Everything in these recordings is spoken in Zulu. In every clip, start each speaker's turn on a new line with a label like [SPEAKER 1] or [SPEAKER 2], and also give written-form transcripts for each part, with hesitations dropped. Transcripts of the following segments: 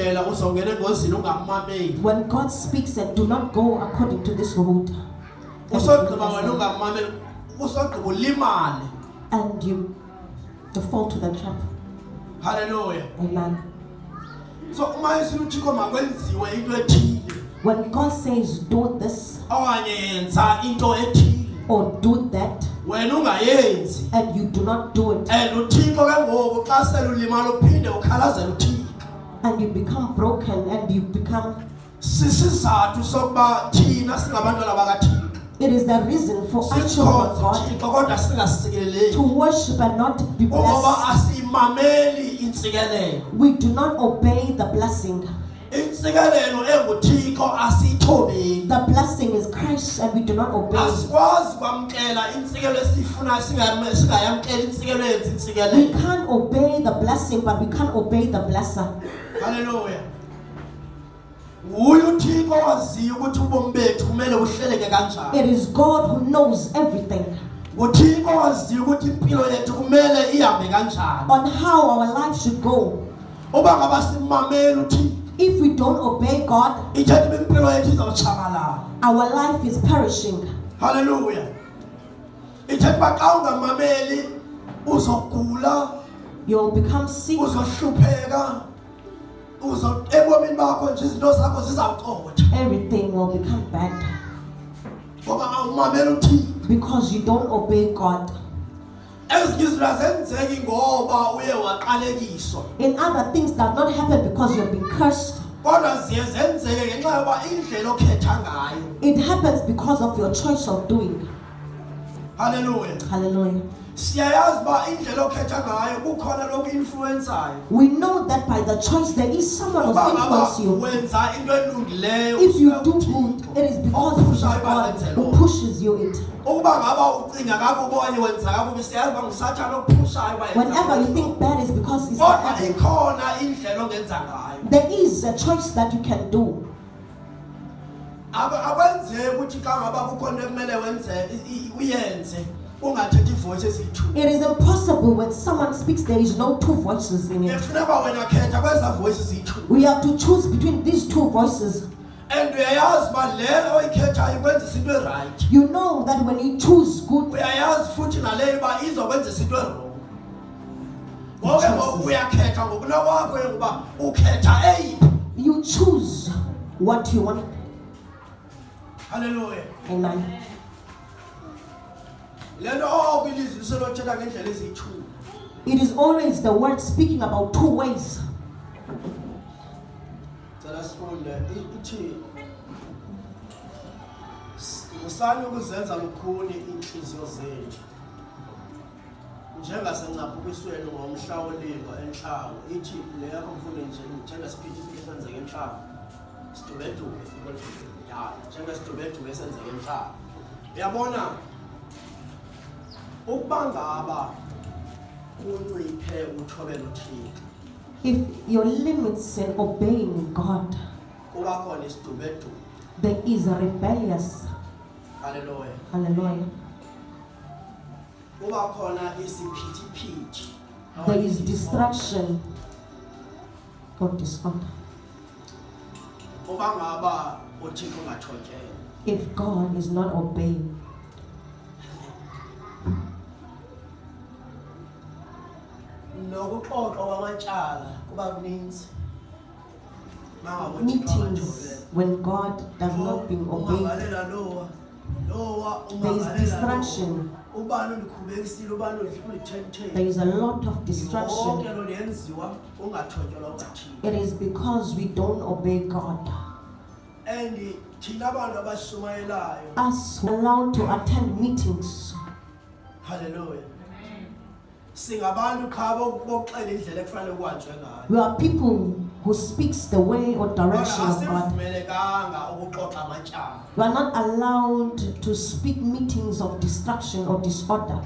[SPEAKER 1] ndlela uzongena engozini ungamameli.
[SPEAKER 2] When God speaks and do not go according to this route,
[SPEAKER 1] Usogqiba wena ungamameli, usogqiba ulimale.
[SPEAKER 2] and you fall to the trap.
[SPEAKER 1] Hallelujah.
[SPEAKER 2] Amen.
[SPEAKER 1] So uma isithi uThixo makwenziwe into ethile,
[SPEAKER 2] When God says do this
[SPEAKER 1] awanye yenza into ethile,
[SPEAKER 2] or do that,
[SPEAKER 1] wena ungayenzi,
[SPEAKER 2] and you do not do it,
[SPEAKER 1] and uThixo ke ngoku xa selulimala uphinde ukhalazela uThixo.
[SPEAKER 2] and you become broken, and you become,
[SPEAKER 1] Sisizathu sokuba thina singabantwana bakaThixo.
[SPEAKER 2] it is the reason for us children of God
[SPEAKER 1] Thixo kodwa singasikeleli.
[SPEAKER 2] to worship and not be
[SPEAKER 1] Ngoba
[SPEAKER 2] blessed.
[SPEAKER 1] asimameli insikelelo.
[SPEAKER 2] We do not obey the blessing.
[SPEAKER 1] Insikelelo enguThixo asithobeli.
[SPEAKER 2] The blessing is Christ, and we do not obey.
[SPEAKER 1] Asikwazi kwamkela insikelo esifuna singayamkela insikelo yenza
[SPEAKER 2] We
[SPEAKER 1] insikelelo.
[SPEAKER 2] can't obey the blessing, but we can't obey the blesser.
[SPEAKER 1] Hallelujah. Nguye uThixo waziyo ukuthi ubomi bethu kumele buhleleke kanjani.
[SPEAKER 2] It is God who knows everything
[SPEAKER 1] uThixo waziyo ukuthi impilo yethu kumele ihambe kanjani.
[SPEAKER 2] on how our life should go.
[SPEAKER 1] Uba ngaba simamela uThixo,
[SPEAKER 2] If we don't obey God,
[SPEAKER 1] ithetha impilo yethu izawutshabalala.
[SPEAKER 2] our life is perishing.
[SPEAKER 1] Hallelujah. Ithetha xa ungamameli uzogula,
[SPEAKER 2] You'll become sick.
[SPEAKER 1] uzohlupheka, ebomini bakho nje izinto zakho zizawuqotha.
[SPEAKER 2] Everything will become bad
[SPEAKER 1] Ngoba awumameli uThixo.
[SPEAKER 2] because you don't obey God.
[SPEAKER 1] Ezinye izinto azenzeki ngoba uye waqalekiswa.
[SPEAKER 2] In other things that not happen because you've been cursed.
[SPEAKER 1] Kodwa ziye zenzeke ngenxa yoba indlela okhetha ngayo.
[SPEAKER 2] It happens because of your choice of doing.
[SPEAKER 1] Hallelujah.
[SPEAKER 2] Hallelujah.
[SPEAKER 1] Siyayazi ba indlela okhetha ngayo kukhona lokhu influenceayo.
[SPEAKER 2] We know that by the choice there is someone who influences you.
[SPEAKER 1] Wenza into elungileyo.
[SPEAKER 2] If you do good, it is because it is God who pushes you it.
[SPEAKER 1] Ukuba ngaba ucinga kakubi okanye wenza kakubi siyazi ba ngusathana okuphushayo ba yenza.
[SPEAKER 2] Whenever you think bad is because it's the
[SPEAKER 1] Kodwa
[SPEAKER 2] devil.
[SPEAKER 1] ikhona indlela ongenza ngayo.
[SPEAKER 2] There is a choice that you can do.
[SPEAKER 1] Akwenzeki ukuthi xa ngaba kukhona ekumele wenze uyenze ungathethi ivoice eziyi-2.
[SPEAKER 2] It is impossible when someone speaks, there is no two voices in it.
[SPEAKER 1] Kufuneka wena khetha kweza voice eziyi-2.
[SPEAKER 2] We have to choose between these two voices.
[SPEAKER 1] And uyayazi ba le oyikhethayo ikwenzisa into erayithi.
[SPEAKER 2] You know that when you choose good,
[SPEAKER 1] Uyayazi futhi naleyo ba izokwenzisa into erong. Ngoba uyakhetha ngokunokwakho ukuba ukhetha eyiphi.
[SPEAKER 2] you choose what you want.
[SPEAKER 1] Hallelujah.
[SPEAKER 2] Amen.
[SPEAKER 1] Lento okwilizwi selothetha ngendlela eziyi-2.
[SPEAKER 2] It is always the word speaking about two ways.
[SPEAKER 1] Cela sifunde ithi usani ukuzenza lukhuni inhliziyo zenu njengasencaphukiselweni ngomhla wolingo enhlalo. Ithi le yakho mfundo njengesiphithiphithi esenzeka enhlalo sidubedube ya njengesidubedube esenzeka enhlalo. Uyabona ukuba ngaba kunciphe uthobela uThixo
[SPEAKER 2] If your limits in obeying God,
[SPEAKER 1] kuba khona isidubedube.
[SPEAKER 2] there is a rebellious.
[SPEAKER 1] Hallelujah.
[SPEAKER 2] Hallelujah.
[SPEAKER 1] Kuba khona isiphithiphithi.
[SPEAKER 2] There is distraction or disorder.
[SPEAKER 1] Kuba ngaba uThixo ungathotyelwa.
[SPEAKER 2] If God is not obeying,
[SPEAKER 1] Nokuxoxa kwamatyala kuba kuninzi.
[SPEAKER 2] meetings when God does not be obeyed,
[SPEAKER 1] Umangalela lowa
[SPEAKER 2] there is distraction.
[SPEAKER 1] ubani undikhubekisile ubani undithethele.
[SPEAKER 2] There is a lot of distraction.
[SPEAKER 1] Konke lo lenziwa ungathotyelwa uNgathixo.
[SPEAKER 2] It is because we don't obey God.
[SPEAKER 1] And thina abantu abashumayelayo.
[SPEAKER 2] Us who are allowed to attend meetings,
[SPEAKER 1] Hallelujah. Singabantu qha bokuxela indlela ekufanele kuhanjwe ngayo.
[SPEAKER 2] we are people who speaks the way or direction of God.
[SPEAKER 1] Asivumelekanga ukuxoxa amatyala.
[SPEAKER 2] We are not allowed to speak meetings of distraction or disorder.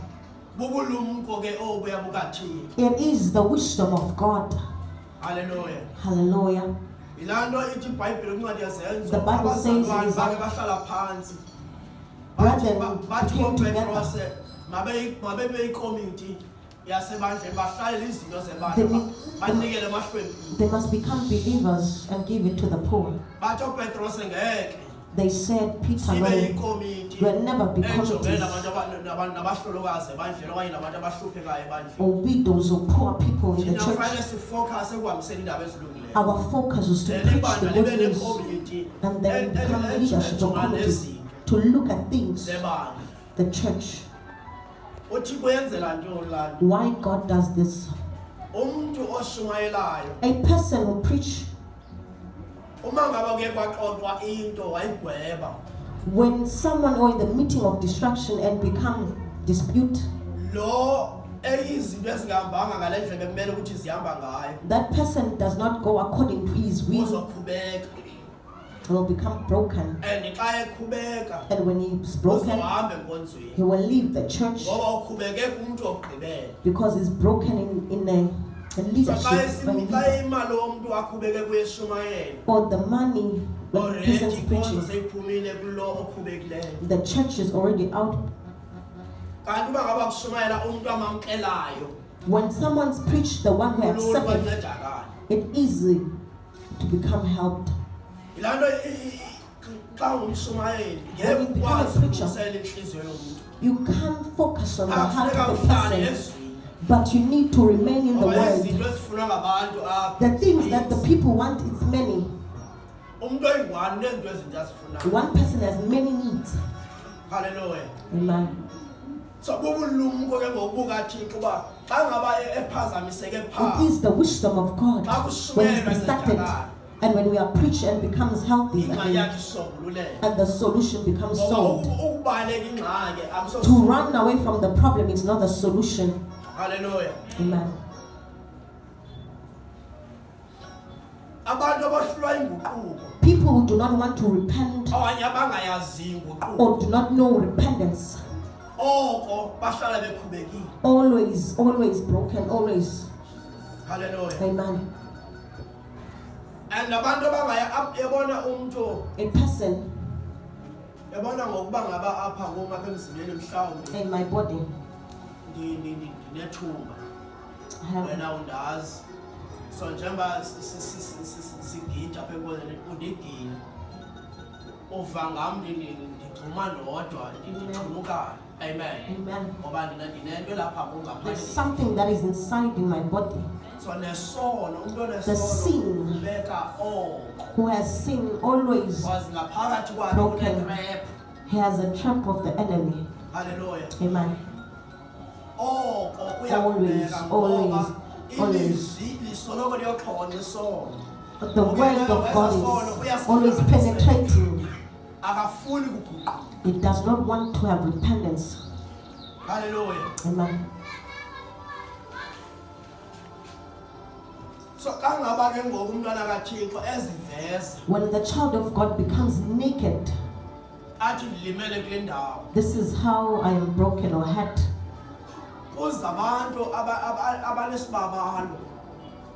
[SPEAKER 1] Bubulumko ke obuya bukaThixo.
[SPEAKER 2] It is the wisdom of God.
[SPEAKER 1] Hallelujah.
[SPEAKER 2] Hallelujah.
[SPEAKER 1] Ilando ithi iBhayibheli incwadi yasenzo.
[SPEAKER 2] The Bible says is
[SPEAKER 1] bake bahlala phansi.
[SPEAKER 2] brethren
[SPEAKER 1] Bathi
[SPEAKER 2] came together.
[SPEAKER 1] mabe committee yasebandleni bahlalela izinto
[SPEAKER 2] They
[SPEAKER 1] zebandla
[SPEAKER 2] need-
[SPEAKER 1] banikele emahlwempini.
[SPEAKER 2] They must become believers and give it to the poor.
[SPEAKER 1] Bathi uPetros ngeke
[SPEAKER 2] They said, Peter,
[SPEAKER 1] sibe
[SPEAKER 2] no,
[SPEAKER 1] ikomiti
[SPEAKER 2] will never be
[SPEAKER 1] ejongene
[SPEAKER 2] committees
[SPEAKER 1] nabantu abahlolokazi ebandleni okanye nabantu abahluphekayo ebandleni.
[SPEAKER 2] or widows or poor people in the
[SPEAKER 1] Thina
[SPEAKER 2] church.
[SPEAKER 1] kufanele sifocus ekuhambiseni indaba ezilungileyo.
[SPEAKER 2] Our focus is to
[SPEAKER 1] Then
[SPEAKER 2] preach
[SPEAKER 1] ibandla
[SPEAKER 2] the
[SPEAKER 1] libe
[SPEAKER 2] good news
[SPEAKER 1] nekomiti
[SPEAKER 2] and then become leadership or committee to look at things,
[SPEAKER 1] zebandla.
[SPEAKER 2] the church,
[SPEAKER 1] Uthixo uyenzela ntoni laa nto?
[SPEAKER 2] why God does this.
[SPEAKER 1] Umuntu oshumayelayo
[SPEAKER 2] A person who preach,
[SPEAKER 1] uma ngaba kuye kwaxoxwa into wayigweba,
[SPEAKER 2] when someone or in the meeting of distraction and become dispute,
[SPEAKER 1] lo izinto ezingahambanga ngale ndlela bekumele ukuthi zihamba ngayo
[SPEAKER 2] that person does not go according to his will,
[SPEAKER 1] uzoqhubeka,
[SPEAKER 2] will become broken.
[SPEAKER 1] and xa eqhubeka
[SPEAKER 2] And when he's broken,
[SPEAKER 1] uzohamba enkonzweni
[SPEAKER 2] he will leave the church
[SPEAKER 1] ngoba uqhubeke kumntu ogqibele.
[SPEAKER 2] because he's broken in a
[SPEAKER 1] So xa
[SPEAKER 2] leadership by leader.
[SPEAKER 1] imali omntu aqhubeke kuyeshumayela
[SPEAKER 2] Or the money when the
[SPEAKER 1] already
[SPEAKER 2] person's
[SPEAKER 1] inkonzo
[SPEAKER 2] preaching,
[SPEAKER 1] seyiphumile kulo oqhubekileyo.
[SPEAKER 2] the church is already out.
[SPEAKER 1] Kanti uba ngaba kushumayela umntu amamkelayo
[SPEAKER 2] When someone's preached, the one who
[SPEAKER 1] kulula
[SPEAKER 2] accepted,
[SPEAKER 1] bancedakala.
[SPEAKER 2] it's easy to become helped.
[SPEAKER 1] Yilaa nto xa ungumshumayeli ngeke
[SPEAKER 2] When you become a
[SPEAKER 1] ukwazi
[SPEAKER 2] preacher,
[SPEAKER 1] ukusela inhliziyo yomntu.
[SPEAKER 2] You can't focus on the heart
[SPEAKER 1] Akufuneka
[SPEAKER 2] of the
[SPEAKER 1] uhlale
[SPEAKER 2] person,
[SPEAKER 1] ezweni.
[SPEAKER 2] but you need to remain in the
[SPEAKER 1] Ngoba
[SPEAKER 2] word.
[SPEAKER 1] izinto ezifunwa ngabantu apha
[SPEAKER 2] The things that the people want is many.
[SPEAKER 1] umuntu oyi-one nezinto ezinto azifunayo.
[SPEAKER 2] One person has many needs.
[SPEAKER 1] Hallelujah.
[SPEAKER 2] Amen.
[SPEAKER 1] So bubulumko ke ngokubuka Thixo uba xa ngaba ephazamiseke
[SPEAKER 2] It
[SPEAKER 1] phaa
[SPEAKER 2] is the wisdom of God when it's distracted and when we are preached and becomes healthy
[SPEAKER 1] ingxaki
[SPEAKER 2] again,
[SPEAKER 1] yakhe isombululeke.
[SPEAKER 2] and the solution becomes
[SPEAKER 1] Ngoba
[SPEAKER 2] solved.
[SPEAKER 1] ukubaleka ingxaki
[SPEAKER 2] To run away from the problem is not the solution.
[SPEAKER 1] Hallelujah.
[SPEAKER 2] Amen.
[SPEAKER 1] Abantu abahlulwa inguquko
[SPEAKER 2] People who do not want to repent
[SPEAKER 1] abanye abangayazi inguquko
[SPEAKER 2] or do not know repentance,
[SPEAKER 1] oko bahlala bekhubekile.
[SPEAKER 2] always broken, always.
[SPEAKER 1] Hallelujah.
[SPEAKER 2] Amen.
[SPEAKER 1] And abantu ebona umntu
[SPEAKER 2] A person
[SPEAKER 1] ebona ngokuba ngaba apha ngoma apha emzimbeni mhlawumbi
[SPEAKER 2] in my body,
[SPEAKER 1] ndinethumba
[SPEAKER 2] I have,
[SPEAKER 1] wena undazi. So njengoba sigida apha enkonzweni undigile uva ngam ndigxuma ndodwa ndithunukayo. Amen.
[SPEAKER 2] amen.
[SPEAKER 1] Ngoba ndinento lapha
[SPEAKER 2] There's
[SPEAKER 1] ngaphandle.
[SPEAKER 2] something that is inside in my body.
[SPEAKER 1] So nesono umuntu
[SPEAKER 2] The sin.
[SPEAKER 1] onesono ubeka oko
[SPEAKER 2] Who has sinned always,
[SPEAKER 1] wazi ngaphakathi kwakhe
[SPEAKER 2] Broken.
[SPEAKER 1] unetrap.
[SPEAKER 2] he has a trap of the enemy.
[SPEAKER 1] Hallelujah.
[SPEAKER 2] Amen.
[SPEAKER 1] Oko
[SPEAKER 2] Always,
[SPEAKER 1] uyaqhubeka ngoba
[SPEAKER 2] always.
[SPEAKER 1] ilizwi lisoloko liyoxhonqa isono.
[SPEAKER 2] The word of God is always penetrating.
[SPEAKER 1] Akafuni kuguquka.
[SPEAKER 2] It does not want to have repentance.
[SPEAKER 1] Hallelujah.
[SPEAKER 2] Amen.
[SPEAKER 1] So kangaba ke ngoku umntwana kaThixo eziveza
[SPEAKER 2] When the child of God becomes naked,
[SPEAKER 1] athi ndilimele kule ndawo.
[SPEAKER 2] this is how I am broken or hurt.
[SPEAKER 1] Kuza abantu abanesibabalo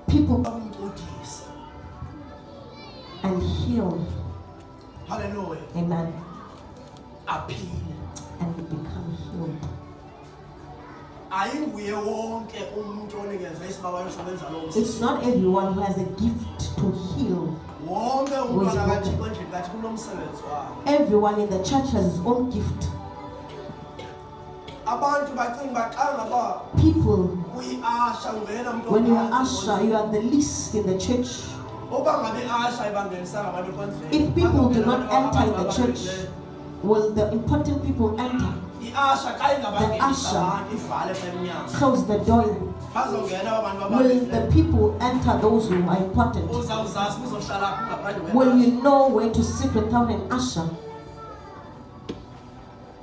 [SPEAKER 2] People
[SPEAKER 1] bakumcudisa.
[SPEAKER 2] and heal.
[SPEAKER 1] Hallelujah.
[SPEAKER 2] Amen.
[SPEAKER 1] Aphile.
[SPEAKER 2] And become healed.
[SPEAKER 1] Ayinguye wonke umuntu onikezwe isibabalo sokwenza lo msebenzi.
[SPEAKER 2] It's not everyone who has a gift to heal.
[SPEAKER 1] Wonke umntwana kaThixo endlini kathi kunomsebenzi wakhe.
[SPEAKER 2] Everyone in the church has his own gift.
[SPEAKER 1] Abantu bacinga uba xa ngaba
[SPEAKER 2] People,
[SPEAKER 1] uyi-asha ungena umuntu
[SPEAKER 2] when you are
[SPEAKER 1] ophansi
[SPEAKER 2] usher, you are the least in the church.
[SPEAKER 1] uba ngabe i-asha ibangenisanga abantu enkondleni.
[SPEAKER 2] If people do not enter in the
[SPEAKER 1] Abantu
[SPEAKER 2] church, will the important people enter?
[SPEAKER 1] i-asha xa
[SPEAKER 2] The
[SPEAKER 1] ingabangenisa
[SPEAKER 2] usher.
[SPEAKER 1] abantu ivale pha emnyango.
[SPEAKER 2] Close the door.
[SPEAKER 1] Bazongena aba bantu
[SPEAKER 2] Will the
[SPEAKER 1] babalulekileyo.
[SPEAKER 2] people enter those who are important?
[SPEAKER 1] Uzawuzazi uzohlala phi ngaphandle
[SPEAKER 2] Will
[SPEAKER 1] kwe-asha.
[SPEAKER 2] you know where to sit without an usher?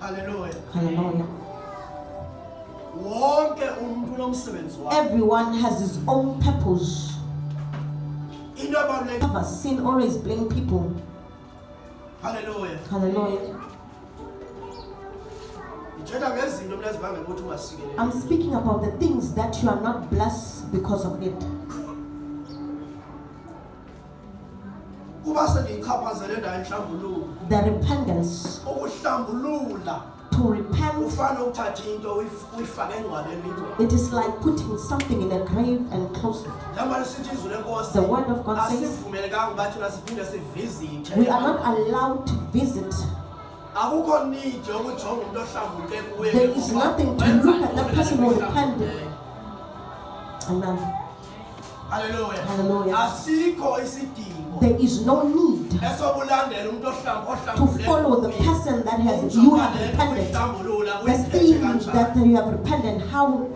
[SPEAKER 1] Hallelujah.
[SPEAKER 2] Hallelujah.
[SPEAKER 1] Wonke umuntu unomsebenzi wakhe.
[SPEAKER 2] Everyone has his own purpose.
[SPEAKER 1] Into ebalulekile.
[SPEAKER 2] Never sin, always blame people.
[SPEAKER 1] Hallelujah.
[SPEAKER 2] Hallelujah.
[SPEAKER 1] Ndithetha ngezinto mina ezibangela ukuthi ungasikeleli.
[SPEAKER 2] I'm speaking about the things that you are not blessed because of it.
[SPEAKER 1] Kuba sendiyichaphazele ndayihlambulula.
[SPEAKER 2] The repentance,
[SPEAKER 1] Ukuhlambulula
[SPEAKER 2] To repent,
[SPEAKER 1] ufana ukuthatha into uyifake engcwabeni uyigcwele.
[SPEAKER 2] it is like putting something in a grave and closing it.
[SPEAKER 1] Njengoba lisithi izwi lenkosi,
[SPEAKER 2] The word of God says
[SPEAKER 1] asivumelekanga ukuba thina siphinde sivisithe.
[SPEAKER 2] we are not allowed to visit.
[SPEAKER 1] Akukho need yokujonga umuntu ohlambuluke kuye.
[SPEAKER 2] There is nothing to look at that person who repented. Amen.
[SPEAKER 1] Hallelujah.
[SPEAKER 2] Hallelujah.
[SPEAKER 1] Asikho isidingo
[SPEAKER 2] There is no need
[SPEAKER 1] esokulandela umuntu
[SPEAKER 2] to
[SPEAKER 1] ohlambuluke.
[SPEAKER 2] follow the person that you have repented. The thing that you have repented, how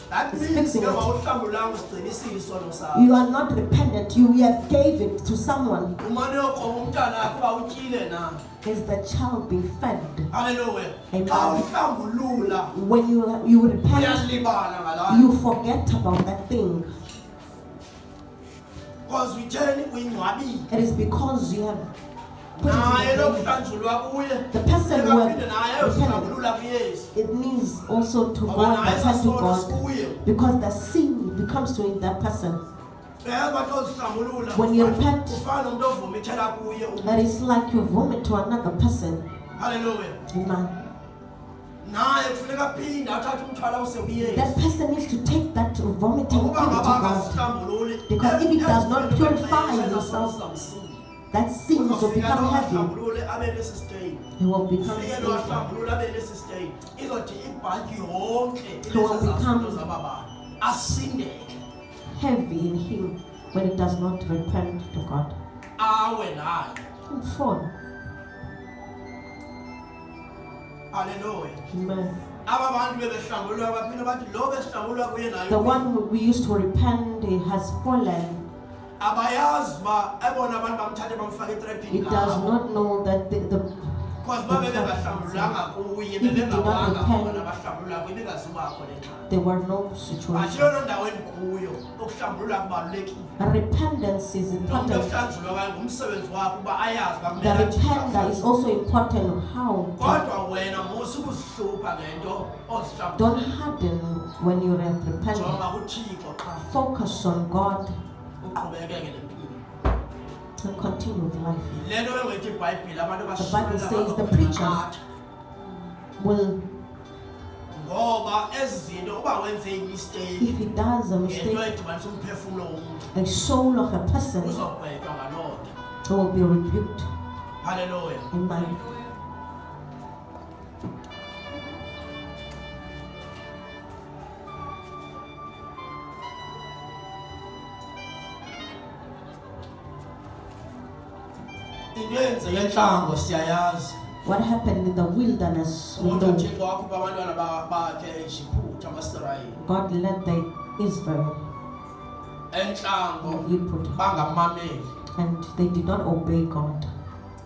[SPEAKER 1] That
[SPEAKER 2] is
[SPEAKER 1] means
[SPEAKER 2] fixing it.
[SPEAKER 1] uhlambulanga usigcinisile isono sakho.
[SPEAKER 2] You are not repentant, you have gave it to someone.
[SPEAKER 1] Umane yoqoba umntana wakho uba utyile na.
[SPEAKER 2] Is the child being fed?
[SPEAKER 1] Hallelujah.
[SPEAKER 2] Amen.
[SPEAKER 1] Xa uhlambulula
[SPEAKER 2] When you repent,
[SPEAKER 1] uyalibala ngalayo.
[SPEAKER 2] you forget about that thing.
[SPEAKER 1] Because we turn uyingcwabile.
[SPEAKER 2] It is because you have put
[SPEAKER 1] Naye
[SPEAKER 2] it in the grave.
[SPEAKER 1] lokuhlanjulwa kuye.
[SPEAKER 2] The person who has
[SPEAKER 1] Ekaphinde naye
[SPEAKER 2] repented,
[SPEAKER 1] uhlambulula kuyesu.
[SPEAKER 2] it means also to go
[SPEAKER 1] Ngoba
[SPEAKER 2] and
[SPEAKER 1] naye
[SPEAKER 2] repent to
[SPEAKER 1] sasono
[SPEAKER 2] God,
[SPEAKER 1] sikuye.
[SPEAKER 2] because the sin becomes to that person. When you repent,
[SPEAKER 1] ufana umuntu ovumithela kuye.
[SPEAKER 2] that is like you vomit to another person.
[SPEAKER 1] Hallelujah.
[SPEAKER 2] Amen.
[SPEAKER 1] Naye kufuneka aphinde athathe umthwalo awuse kuyesu.
[SPEAKER 2] That person needs to take that vomiting
[SPEAKER 1] Ukuba
[SPEAKER 2] to
[SPEAKER 1] ngaba
[SPEAKER 2] God.
[SPEAKER 1] akasihlambululi,
[SPEAKER 2] Because if it does not purify
[SPEAKER 1] every
[SPEAKER 2] yourself,
[SPEAKER 1] person
[SPEAKER 2] that sin will become heavy.
[SPEAKER 1] ahlambulule abe nesi stain.
[SPEAKER 2] It will become
[SPEAKER 1] Ufike lo
[SPEAKER 2] sinful.
[SPEAKER 1] ahlambulule abe nesi stain. Izothi ibhanki yonke
[SPEAKER 2] It will become
[SPEAKER 1] ilezi zababa asindeke.
[SPEAKER 2] heavy in him when it does not repent to God.
[SPEAKER 1] Awe naye.
[SPEAKER 2] And fall.
[SPEAKER 1] Hallelujah.
[SPEAKER 2] Amen.
[SPEAKER 1] Aba bantu bebehlambululwa baphinde bathi lo besihlambululwa kuye naye.
[SPEAKER 2] The one who we used to repent, he has fallen.
[SPEAKER 1] Abayazi ba ebona abantu bamthathe bamfaka etrapini.
[SPEAKER 2] He does not know that the
[SPEAKER 1] Because babe bengahlambululanga kuye
[SPEAKER 2] If you do not
[SPEAKER 1] bebengabanga
[SPEAKER 2] repent,
[SPEAKER 1] bona bahlambulula kuye bengazubakho le nxa.
[SPEAKER 2] there were no
[SPEAKER 1] But
[SPEAKER 2] situations.
[SPEAKER 1] yona ndaweni kuyo ukuhlambulula kubalulekile.
[SPEAKER 2] Repentance is
[SPEAKER 1] Nomuntu
[SPEAKER 2] important.
[SPEAKER 1] ohlanjulwa kwaye ngumsebenzi wakho uba ayazi uba
[SPEAKER 2] The
[SPEAKER 1] kumele athini
[SPEAKER 2] repenter is
[SPEAKER 1] ahlambulule.
[SPEAKER 2] also important how to
[SPEAKER 1] Kodwa wena musukuzihlupha ngento ozihlambulula.
[SPEAKER 2] don't harden when you repent.
[SPEAKER 1] Jonga kuThixo qha
[SPEAKER 2] Focus on God
[SPEAKER 1] uqhubekeke nempilo.
[SPEAKER 2] and continue with life.
[SPEAKER 1] Lento engithi iBhayibheli abantu
[SPEAKER 2] The Bible says the
[SPEAKER 1] bashiyela
[SPEAKER 2] preachers will,
[SPEAKER 1] ngoba ezinto uba wenze imistake
[SPEAKER 2] if he does a
[SPEAKER 1] ngento
[SPEAKER 2] mistake,
[SPEAKER 1] edibanisa umphefumulo womuntu
[SPEAKER 2] a soul of a person
[SPEAKER 1] uzogqwetshwa ngaloo nto.
[SPEAKER 2] will be rebuked.
[SPEAKER 1] Hallelujah.
[SPEAKER 2] Amen.
[SPEAKER 1] Into eyenzeke entlango siyayazi.
[SPEAKER 2] What happened in the wilderness, we know
[SPEAKER 1] uThixo wakhupha abantwana bakhe eJiphuta amaSirayeli.
[SPEAKER 2] God led the Israel
[SPEAKER 1] Entlango
[SPEAKER 2] in Egypt,
[SPEAKER 1] bangamameli.
[SPEAKER 2] and they did not obey God.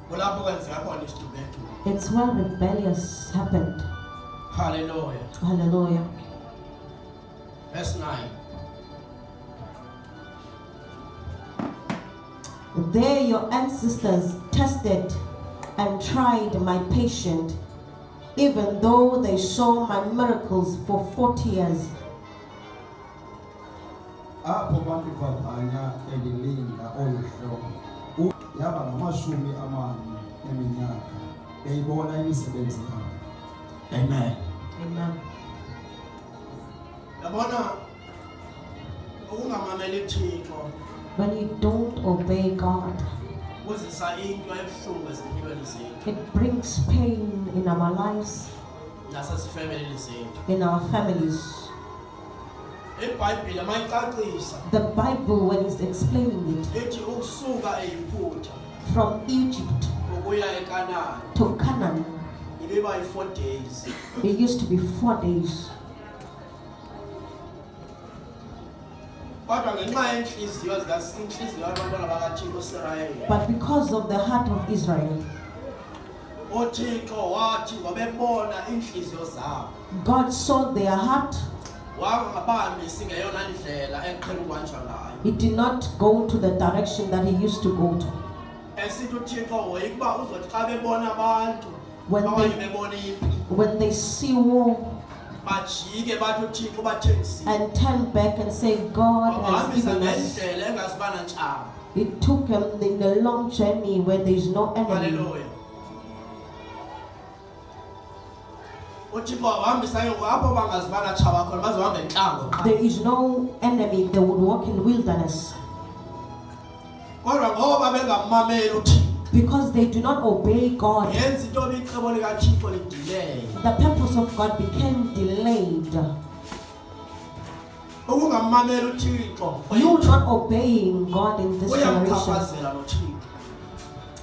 [SPEAKER 1] Kulapho kwenzeka khona isidubeko.
[SPEAKER 2] It's where rebellious happened.
[SPEAKER 1] Hallelujah.
[SPEAKER 2] Hallelujah.
[SPEAKER 1] Verse 9.
[SPEAKER 2] There your ancestors tested and tried my patience, even though they saw my miracles for 40 years.
[SPEAKER 3] Apho bandivavanya elilinda oluhlobo yaba ngamashumi amane eminyaka beyibona imisebenzi yabo.
[SPEAKER 1] Amen.
[SPEAKER 2] Amen.
[SPEAKER 1] Yabona ukungamameli uThixo
[SPEAKER 2] When you don't obey God,
[SPEAKER 1] kuzisa into ebuhlungu ezimpilweni zethu
[SPEAKER 2] it brings pain in our lives,
[SPEAKER 1] nasezifemelini zethu.
[SPEAKER 2] in our families.
[SPEAKER 1] iBhayibheli mayicacisa
[SPEAKER 2] The Bible, when it's explaining it,
[SPEAKER 1] ethi ukusuka eYiphutha
[SPEAKER 2] from Egypt
[SPEAKER 1] ukuya eKanani
[SPEAKER 2] to Canaan,
[SPEAKER 1] ibeba yi4 days.
[SPEAKER 2] it used to be 4 days.
[SPEAKER 1] Kodwa ngenxa yenhliziyo inhliziyo yabantwana bakaThixo uSirayeli,
[SPEAKER 2] But because of the heart of Israel,
[SPEAKER 1] uThixo wathi ngobebona inhliziyo zabo
[SPEAKER 2] God saw their heart.
[SPEAKER 1] wangabambisi ngeyona ndlela eqhela ukwanjwa ngayo.
[SPEAKER 2] He did not go to the direction that he used to go to.
[SPEAKER 1] Esithi uThixo woyikuba uzothi xa bebona abantu
[SPEAKER 2] When
[SPEAKER 1] abanye
[SPEAKER 2] they-
[SPEAKER 1] bebona impi
[SPEAKER 2] When they see war
[SPEAKER 1] bajike bathi uThixo bathengisile.
[SPEAKER 2] and turn back and say, God has
[SPEAKER 1] Bahambisa
[SPEAKER 2] given us.
[SPEAKER 1] ngendlela engazibana ntshaba.
[SPEAKER 2] It took them in a long journey where there is no enemy.
[SPEAKER 1] Hallelujah. uthixo wahambisa ke ngoku apho bangazibana tshaba khona bazohamba entlango
[SPEAKER 2] There is no enemy that would walk in wilderness
[SPEAKER 1] kodwa ngoba bengamameli uthixo
[SPEAKER 2] because they do not obey God.
[SPEAKER 1] yenza into obicebo likathixo lidileye
[SPEAKER 2] The purpose of God became delayed.
[SPEAKER 1] ukungamameli uthixo
[SPEAKER 2] You not obeying God in this generation.
[SPEAKER 1] uyamchaphazela nothixo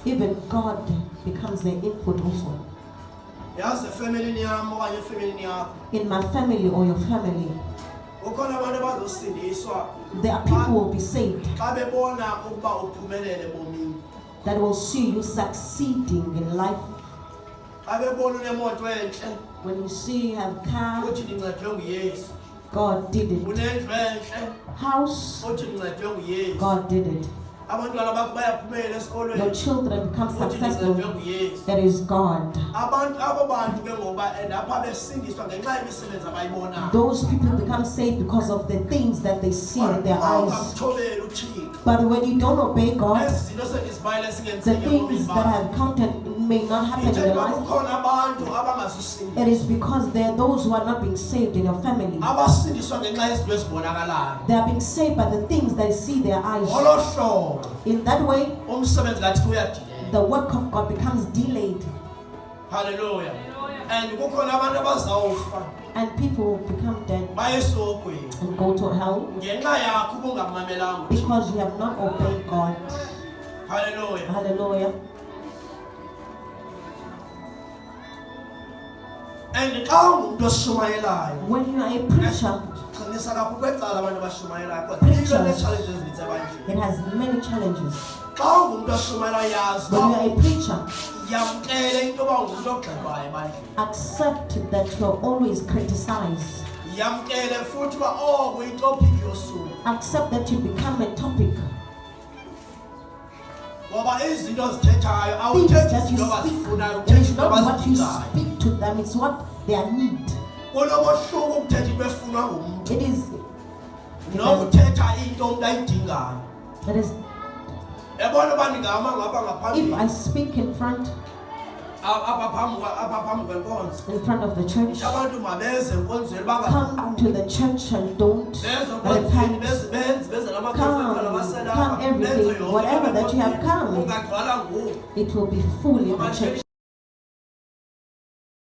[SPEAKER 2] Even God becomes the input also.
[SPEAKER 1] yazi efemelini yam okanye efemelini yakho
[SPEAKER 2] In my family or your family,
[SPEAKER 1] ukhona abantu abazosindiswa
[SPEAKER 2] there are people who will be saved
[SPEAKER 1] xa bebona ukuba uphumelele bomini
[SPEAKER 2] that will see you succeeding in life.
[SPEAKER 1] xa bebona unemoto entle
[SPEAKER 2] When you see you have car,
[SPEAKER 1] uthi ndincedwe nguyesu
[SPEAKER 2] God did it.
[SPEAKER 1] unendlu entle
[SPEAKER 2] House,
[SPEAKER 1] uthi ndincedwe nguyesu
[SPEAKER 2] God did it.
[SPEAKER 1] abantwana bakho bayaphumelela
[SPEAKER 2] Your
[SPEAKER 1] esikolweni
[SPEAKER 2] children become
[SPEAKER 1] uthi ndincedwe
[SPEAKER 2] successful.
[SPEAKER 1] nguyesu
[SPEAKER 2] That is God.
[SPEAKER 1] abo bantu ke ngoba endapha besindiswa ngenxa yemisebenzi abayibonayo
[SPEAKER 2] Those people become saved because of the things that they see with their eyes.
[SPEAKER 1] ungamthobeli uthixo
[SPEAKER 2] But when you don't obey God,
[SPEAKER 1] ezi zinto sendizibhayile
[SPEAKER 2] the
[SPEAKER 1] singenzeki
[SPEAKER 2] things that have counted may not happen in your
[SPEAKER 1] ithetha
[SPEAKER 2] life.
[SPEAKER 1] kukhona abantu abangazusindiswa
[SPEAKER 2] It is because there are those who are not being saved in your family.
[SPEAKER 1] abasindiswa ngenxa yezinto ezibonakalayo
[SPEAKER 2] They are being saved by the things that see their eyes.
[SPEAKER 1] ngolo hlobo
[SPEAKER 2] In that way,
[SPEAKER 1] umsebenzi kathixo uyadileya
[SPEAKER 2] the work of God becomes delayed,
[SPEAKER 1] haleluya and kukhona abantu abazawufa
[SPEAKER 2] and people will become dead
[SPEAKER 1] baye esogweni
[SPEAKER 2] and go to hell
[SPEAKER 1] ngenxa yakho ubungamamelanga uthixo
[SPEAKER 2] because you have not obeyed God.
[SPEAKER 1] haleluya
[SPEAKER 2] Hallelujah.
[SPEAKER 1] and xa ungumntu oshumayelayo
[SPEAKER 2] When you are a preacher,
[SPEAKER 1] qinisa kakhulu kwecala abantu abashumayelayo kodwa into nee-challenges ezinintsi ebanjeni
[SPEAKER 2] it has many challenges.
[SPEAKER 1] xa ungumntu oshumayelayo yazi
[SPEAKER 2] When you are a preacher,
[SPEAKER 1] yamkele into yoba ungumntu ogxekwayo ebandleni
[SPEAKER 2] accept that you are always criticized.
[SPEAKER 1] yamkele futhi uba oku itopiki yosuku
[SPEAKER 2] Accept that you become a topic.
[SPEAKER 1] ngoba izinto ozithethayo
[SPEAKER 2] Things
[SPEAKER 1] awuthethi
[SPEAKER 2] that you
[SPEAKER 1] izinto
[SPEAKER 2] speak,
[SPEAKER 1] abazifunayo
[SPEAKER 2] it
[SPEAKER 1] uthetha
[SPEAKER 2] is
[SPEAKER 1] into
[SPEAKER 2] not what you
[SPEAKER 1] abazidingayo
[SPEAKER 2] speak to them, it's what they need.
[SPEAKER 1] kunobohluku ukuthetha into efunwa ngumntu
[SPEAKER 2] It is,
[SPEAKER 1] nokuthetha into umntu ayidingayo
[SPEAKER 2] it is,
[SPEAKER 1] yabona uba ndingama ngapha
[SPEAKER 2] if
[SPEAKER 1] ngaphambili
[SPEAKER 2] I speak in front
[SPEAKER 1] apha phambi kwenkonzo
[SPEAKER 2] in front of the church,
[SPEAKER 1] abantu mabeze enkonzweni
[SPEAKER 2] come to the church and don't
[SPEAKER 1] beze
[SPEAKER 2] repent.
[SPEAKER 1] enkonzweni beze
[SPEAKER 2] Come
[SPEAKER 1] namakhosana
[SPEAKER 2] everything, whatever that you have come.
[SPEAKER 1] ungagcwala nguwo
[SPEAKER 2] It will be full in the church.